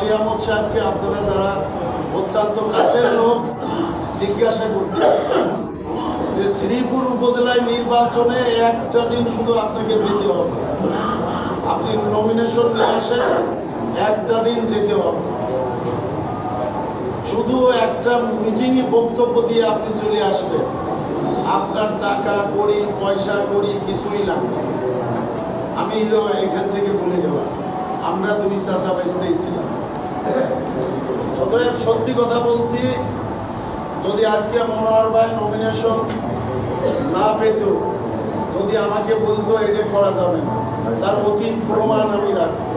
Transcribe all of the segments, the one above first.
আলী আহমদ সাহেবকে আপনারা যারা অত্যন্ত কাছের লোক জিজ্ঞাসা করতে যে শ্রীপুর উপজেলায় নির্বাচনে একটা দিন শুধু আপনাকে যেতে হবে, আপনি নমিনেশন নিয়ে আসেন, একটা দিন যেতে হবে, শুধু একটা মিটিংয়ে বক্তব্য দিয়ে আপনি চলে আসবেন, আপনার টাকা কড়ি পয়সা কড়ি কিছুই লাগবে। আমি এখান থেকে বলে গেলাম, আমরা দুই চাচা বেঁচতেই ছিলাম। অতএব সত্যি কথা বলতে, যদি আজকে মনোহর ভাই নমিনেশন না পেত, যদি আমাকে বলতো এটা করা যাবে না, তার অতীত প্রমাণ আমি রাখছি।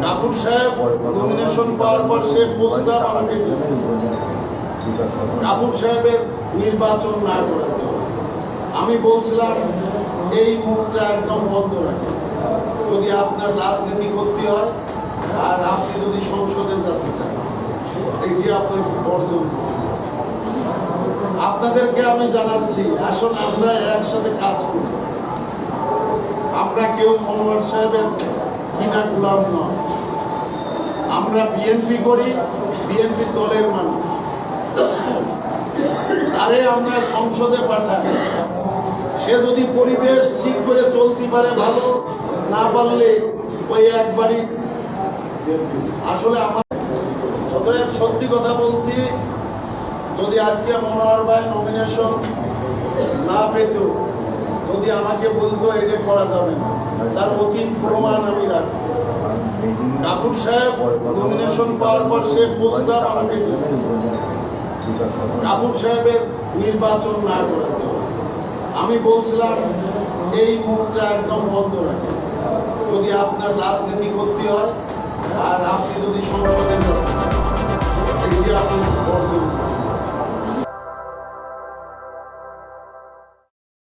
কাপুর সাহেব নমিনেশন পাওয়ার পর সে প্রস্তাব আমাকে দিচ্ছে কাপুর সাহেবের নির্বাচন না করাতে। আমি বলছিলাম এই মুখটা একদম বন্ধ রাখেন, যদি আপনার রাজনীতি করতে হয় আর আপনি যদি সংসদে যেতে চান, এটি আপনি বর্জন করুন। আপনাদেরকে আমি জানাচ্ছি, আসুন আমরা একসাথে কাজ করি। আমরা কেউ মনোহর সাহেবের কিনা গোলাম নয়, আমরা বিএনপি করি, বিএনপি দলের মানুষ। আরে আমরা সংসদে পাঠাই, সে যদি পরিবেশ ঠিক করে চলতে পারে ভালো, না পারলে ওই একবারই। আসলে আমার অতএব সত্যি কথা বলতে, যদি আজকে মনোহর ভাই নমিনেশন না পেত, যদি আমাকে বলতো এটা করা যাবে না, তার অতীত প্রমাণ আমি রাখছি। কাপুর সাহেব নমিনেশন পাওয়ার পর সে প্রস্তাব আমাকে দিচ্ছে কাপুর সাহেবের নির্বাচন না করাতে। আমি বলছিলাম এই মুখটা একদম বন্ধ রাখেন, যদি আপনার রাজনীতি করতে হয় আর আপনি যদি